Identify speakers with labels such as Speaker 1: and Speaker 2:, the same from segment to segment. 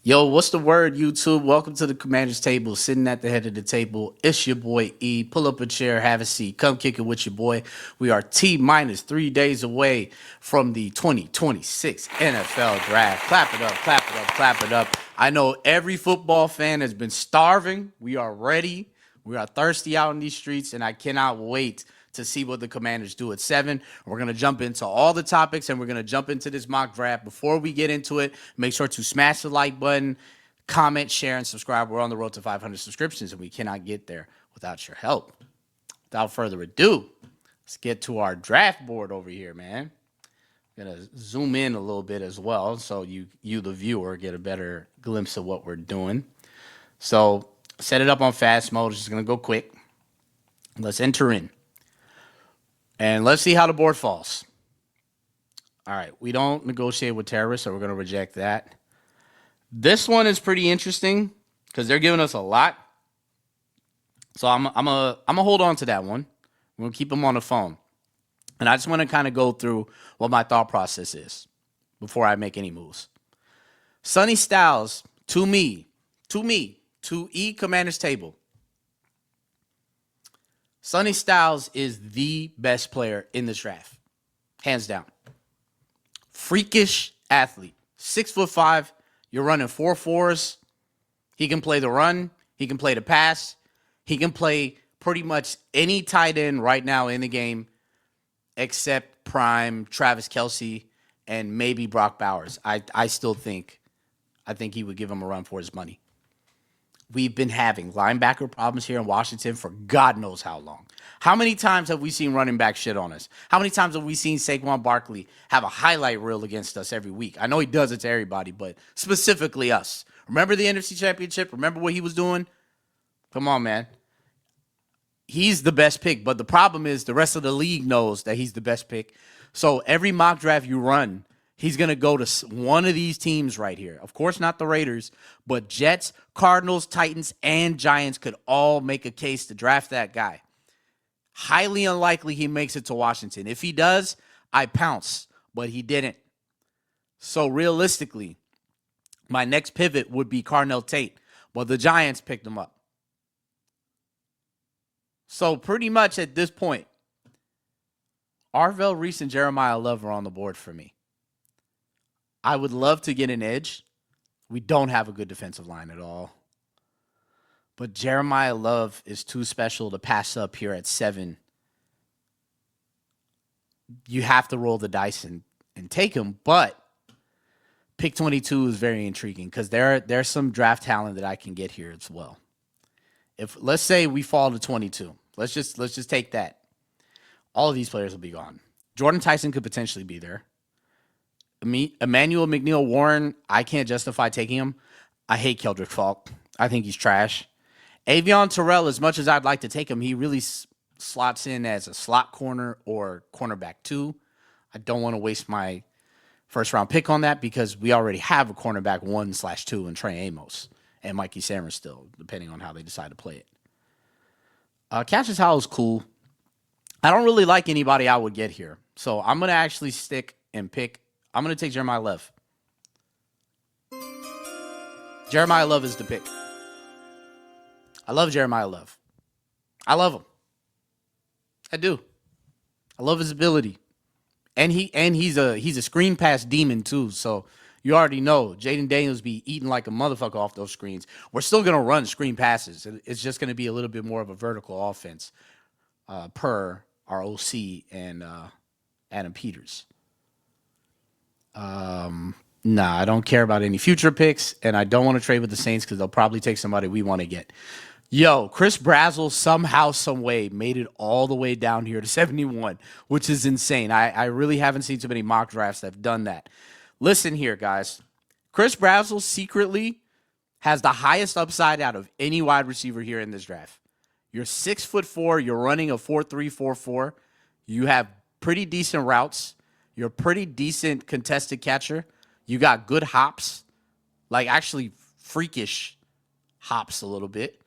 Speaker 1: Yo, what's the word, YouTube? Welcome to the Commander's Table. Sitting at the head of the table, it's your boy E. Pull up a chair, have a seat. Come kick it with your boy. We are T minus 3 days away from the 2026 NFL Draft. Clap it up, clap it up, clap it up. I know every football fan has been starving. We are ready. We are thirsty out in these streets, and I cannot wait to see what the Commanders do at 7. We're going to jump into all the topics, and we're going to jump into this mock draft. Before we get into it, make sure to smash the like button, comment, share, and subscribe. We're on the road to 500 subscriptions, and we cannot get there without your help. Without further ado, let's get to our draft board over here, man. I'm going to zoom in a little bit as well so you, the viewer, get a better glimpse of what we're doing. So set it up on fast mode. It's just going to go quick. Let's enter in. And let's see how the board falls. All right, we don't negotiate with terrorists, so we're going to reject that. This one is pretty interesting because they're giving us a lot. So I'm gonna hold on to that one. We're going to keep them on the phone. And I just want to kind of go through what my thought process is before I make any moves. Sonny Styles, to E Commander's Table. Sonny Styles is the best player in this draft, hands down. Freakish athlete, 6'5". You're running 4.4s. He can play the run. He can play the pass. He can play pretty much any tight end right now in the game, except prime Travis Kelce and maybe Brock Bowers. I still think he would give him a run for his money. We've been having linebacker problems here in Washington for God knows how long. How many times have we seen running back shit on us? How many times have we seen Saquon Barkley have a highlight reel against us every week? I know he does it to everybody, but specifically us. Remember the NFC Championship? Remember what he was doing? Come on, man. He's the best pick, but the problem is the rest of the league knows that he's the best pick. So every mock draft you run, he's going to go to one of these teams right here. Of course, not the Raiders, but Jets, Cardinals, Titans, and Giants could all make a case to draft that guy. Highly unlikely he makes it to Washington. If he does, I pounce, but he didn't. So realistically, my next pivot would be Carnell Tate, but the Giants picked him up. So pretty much at this point, Arvell Reese and Jeremiah Love are on the board for me. I would love to get an edge. We don't have a good defensive line at all. But Jeremiah Love is too special to pass up here at 7. You have to roll the dice and take him. But pick 22 is very intriguing because there's some draft talent that I can get here as well. If let's say we fall to 22, let's just take that. All of these players will be gone. Jordan Tyson could potentially be there. Emmanuel McNeil Warren, I can't justify taking him. I hate Keldrick Falk. I think he's trash. Avion Terrell, as much as I'd like to take him, he really slots in as a slot corner or cornerback 2. I don't want to waste my first round pick on that because we already have a cornerback 1/2 in Trey Amos and Mikey Sammer still, depending on how they decide to play it. Cassius Howell is cool. I don't really like anybody I would get here. So I'm going to actually stick and pick. I'm going to take Jeremiah Love. Jeremiah Love is the pick. I love Jeremiah Love. I love him. I do. I love his ability. And he's a screen pass demon too. So you already know Jaden Daniels be eating like a motherfucker off those screens. We're still going to run screen passes. It's just going to be a little bit more of a vertical offense per our OC and Adam Peters. I don't care about any future picks, and I don't want to trade with the Saints because they'll probably take somebody we want to get. Yo, Chris Brazzell somehow, some way made it all the way down here to 71, which is insane. I really haven't seen too many mock drafts that have done that. Listen here, guys. Chris Brazzell secretly has the highest upside out of any wide receiver here in this draft. You're 6'4", you're running a 4.3, 4.4. You have pretty decent routes. You're a pretty decent contested catcher. You got good hops, like actually freakish hops a little bit.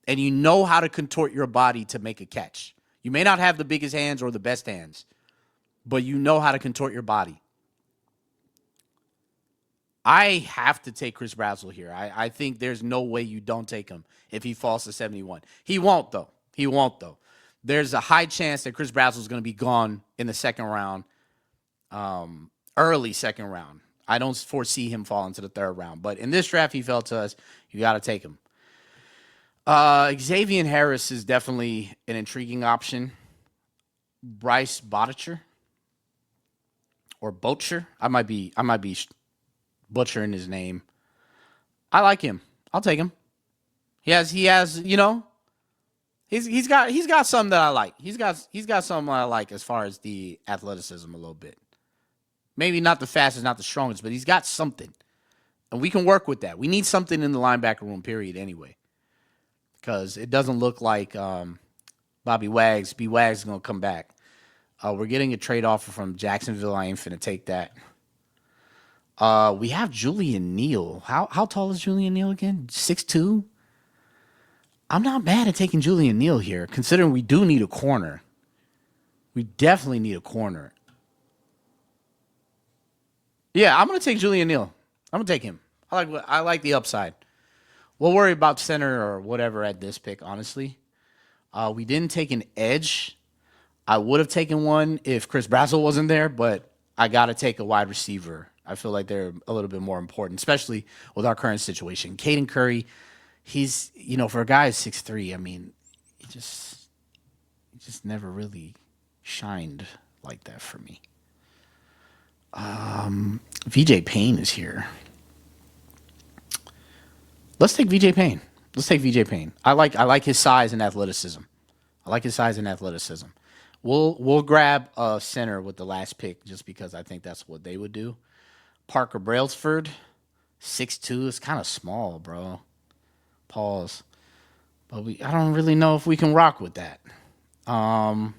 Speaker 1: And you know how to contort your body to make a catch. You may not have the biggest hands or the best hands, but you know how to contort your body. I have to take Chris Brazzell here. I think there's no way you don't take him if he falls to 71. He won't, though. He won't, though. There's a high chance that Chris Brazzell is going to be gone in the second round, early second round. I don't foresee him falling to the third round. But in this draft, he fell to us. You got to take him. Xavier Harris is definitely an intriguing option. Bryce Botticher or Bocher. I might be butchering his name. I like him. I'll take him. He has, you know, he's got something that I like. He's got something I like as far as the athleticism a little bit. Maybe not the fastest, not the strongest, but he's got something. And we can work with that. We need something in the linebacker room, period, anyway. Because it doesn't look like B. Wags is going to come back. We're getting a trade offer from Jacksonville. I ain't finna take that. We have Julian Neal. How tall is Julian Neal again? 6'2"? I'm not mad at taking Julian Neal here, considering we do need a corner. We definitely need a corner. Yeah, I'm going to take Julian Neal. I'm going to take him. I like the upside. We'll worry about center or whatever at this pick, honestly. We didn't take an edge. I would have taken one if Chris Brazzell wasn't there, but I got to take a wide receiver. I feel like they're a little bit more important, especially with our current situation. Caden Curry, he's, you know, for a guy who's 6'3", I mean, he just never really shined like that for me. VJ Payne is here. Let's take VJ Payne. I like his size and athleticism. We'll grab a center with the last pick just because I think that's what they would do. Parker Brailsford, 6'2", is kind of small, bro. Pause. But I don't really know if we can rock with that. I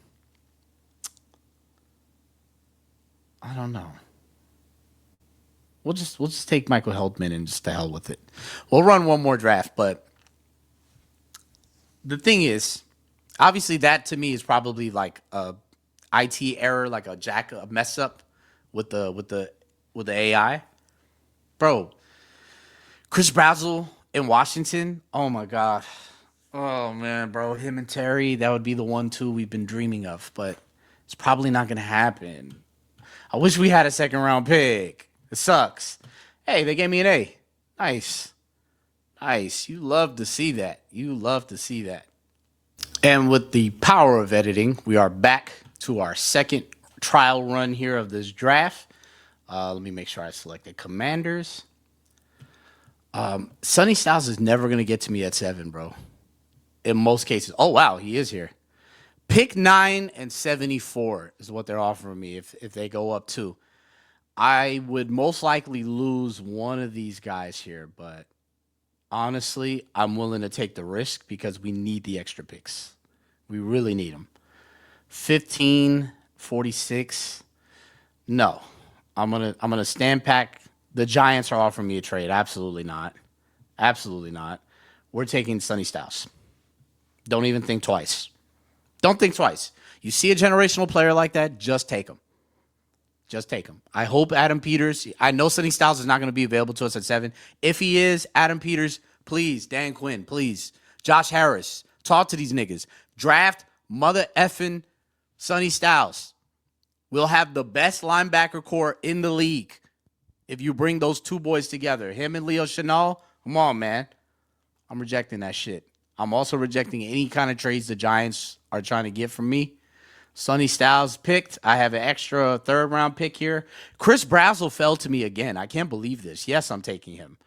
Speaker 1: don't know. We'll just take Michael Heldman and just to hell with it. We'll run one more draft, but the thing is, obviously that to me is probably like a IT error, like a mess up with the AI. Bro, Chris Brazzell in Washington, oh my God. Oh man, bro, him and Terry, that would be the 1-2 we've been dreaming of, but it's probably not going to happen. I wish we had a second round pick. It sucks. Hey, they gave me an A. Nice. You love to see that. And with the power of editing, we are back to our second trial run here of this draft. Let me make sure I selected Commanders. Sonny Styles is never going to get to me at 7, bro. In most cases. Oh, wow, he is here. Pick 9 and 74 is what they're offering me if they go up 2. I would most likely lose one of these guys here, but honestly, I'm willing to take the risk because we need the extra picks. We really need them. 15, 46. No. I'm gonna stand back. The Giants are offering me a trade. Absolutely not. We're taking Sonny Styles. Don't even think twice. You see a generational player like that, just take him. I hope Adam Peters. I know Sonny Styles is not going to be available to us at 7. If he is, Adam Peters, please. Dan Quinn, please. Josh Harris, talk to these niggas. Draft mother effing Sonny Styles. We'll have the best linebacker core in the league if you bring those two boys together. Him and Leo Chenal, come on, man. I'm rejecting that shit. I'm also rejecting any kind of trades the Giants are trying to get from me. Sonny Styles picked. I have an extra third-round pick here. Chris Brazzell fell to me again. I can't believe this. Yes, I'm taking him.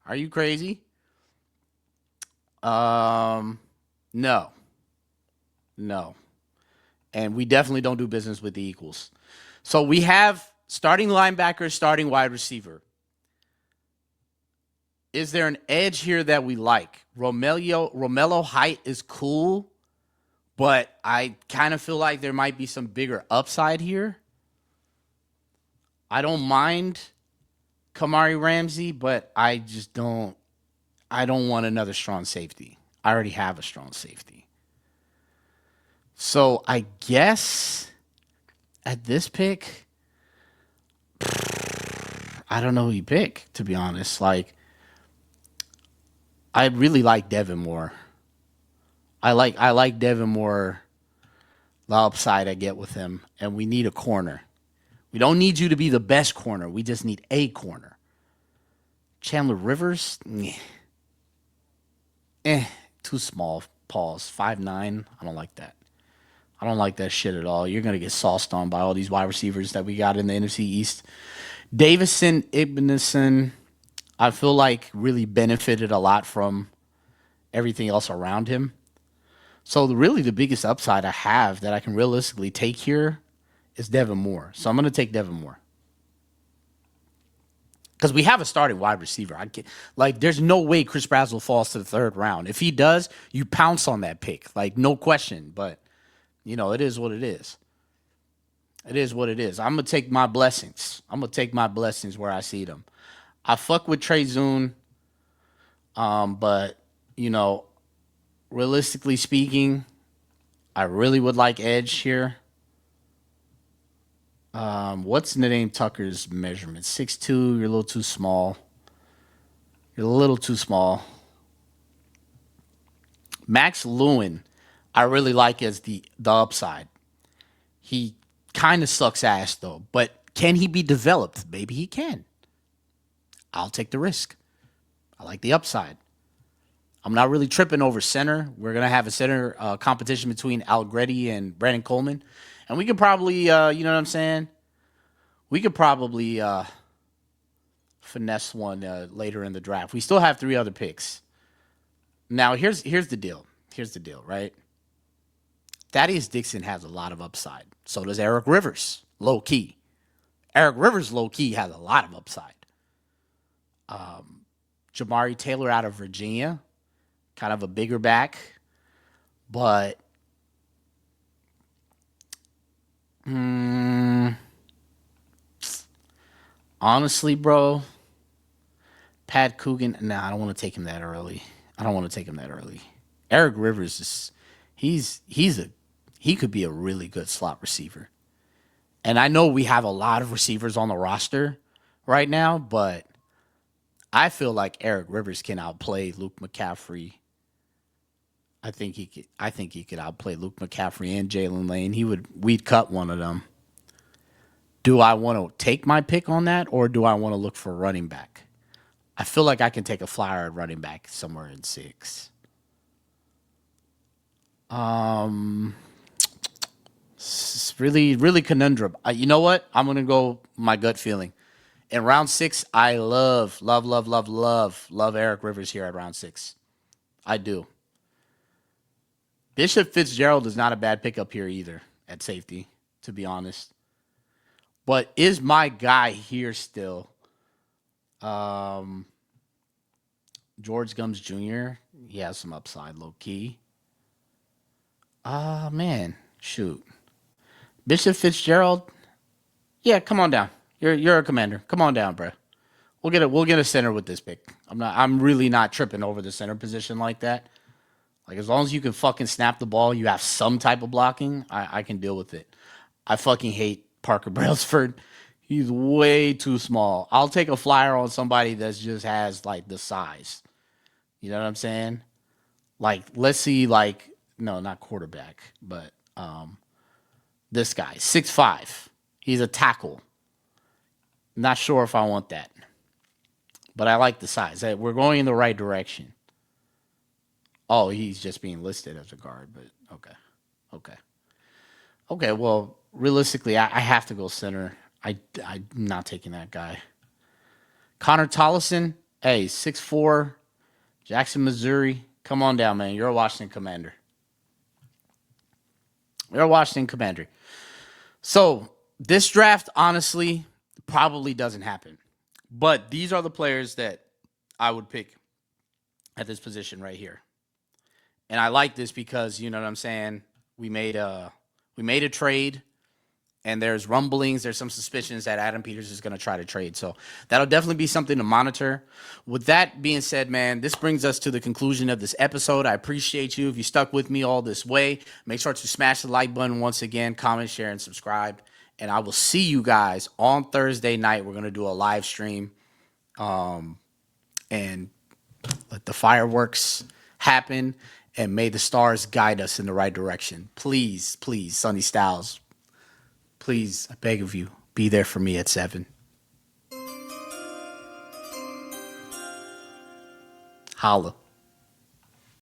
Speaker 1: Are you crazy? No. And we definitely don't do business with the equals. So we have starting linebacker, starting wide receiver. Is there an edge here that we like? Romello height is cool, but I kind of feel like there might be some bigger upside here. I don't mind Kamari Ramsey, but I don't want another strong safety. I already have a strong safety. So I guess at this pick, I don't know who you pick, to be honest. Like, I really like Devin Moore. I like Devin Moore, the upside I get with him, and we need a corner. We don't need you to be the best corner. We just need a corner. Chandler Rivers, too small. Pause. 5'9". I don't like that. I don't like that shit at all. You're gonna get sauced on by all these wide receivers that we got in the NFC East. Davison Igbenison, I feel like really benefited a lot from everything else around him. So really the biggest upside I have that I can realistically take here is Devin Moore. So I'm gonna take Devin Moore. Because we have a starting wide receiver. Like, there's no way Chris Brazzell falls to the third round. If he does, you pounce on that pick, like no question. But it is what it is. It is what it is. I'm gonna take my blessings. I'm gonna take my blessings where I see them. I fuck with Trey Zune, but realistically speaking, I really would like edge here. What's the name Tucker's measurement? 6'2". You're a little too small. You're a little too small. Max Lewin, I really like as the upside. He kind of sucks ass though, but can he be developed? Maybe he can. I'll take the risk. I like the upside. I'm not really tripping over center. We're gonna have a center competition between Allegretti and Brandon Coleman, and we could probably, you know what I'm saying? We could probably finesse one later in the draft. We still have 3 other picks. Now here's the deal. Here's the deal, right? Thaddeus Dixon has a lot of upside. So does Eric Rivers, low key. Eric Rivers, low key, has a lot of upside. Jamari Taylor out of Virginia, kind of a bigger back, but honestly, bro, Pat Coogan, nah, I don't want to take him that early. Eric Rivers he could be a really good slot receiver. And I know we have a lot of receivers on the roster right now, but I feel like Eric Rivers can outplay Luke McCaffrey. I think he could outplay Luke McCaffrey and Jalen Lane. We'd cut one of them. Do I want to take my pick on that, or do I want to look for a running back? I feel like I can take a flyer at running back somewhere in 6. It's really, really conundrum. You know what? I'm gonna go my gut feeling. In round 6, I love Eric Rivers here at round 6. I do. Bishop Fitzgerald is not a bad pickup here either at safety, to be honest. But is my guy here still George Gums Jr.? He has some upside, low key. Man, shoot. Bishop Fitzgerald? Yeah, come on down. You're a commander. Come on down, bro. We'll get a center with this pick. I'm really not tripping over the center position like that. Like, as long as you can fucking snap the ball, you have some type of blocking, I can deal with it. I fucking hate Parker Brailsford. He's way too small. I'll take a flyer on somebody that just has, like, the size. You know what I'm saying? Like, let's see, like, no, not quarterback, but this guy, 6'5". He's a tackle. Not sure if I want that. But I like the size. We're going in the right direction. Oh, he's just being listed as a guard, but okay. Well, realistically, I have to go center. I'm not taking that guy. Connor Tollison, hey, 6'4", Jackson, Missouri. Come on down, man. You're a Washington Commander. So this draft, honestly, probably doesn't happen. But these are the players that I would pick at this position right here. And I like this because, you know what I'm saying, we made a trade, and there's rumblings, there's some suspicions that Adam Peters is going to try to trade. So that'll definitely be something to monitor. With that being said, man, this brings us to the conclusion of this episode. I appreciate you. If you stuck with me all this way, make sure to smash the like button once again, comment, share, and subscribe. And I will see you guys on Thursday night. We're going to do a live stream and let the fireworks happen. And may the stars guide us in the right direction. Please, please, Sonny Styles, please, I beg of you, be there for me at 7. Holla.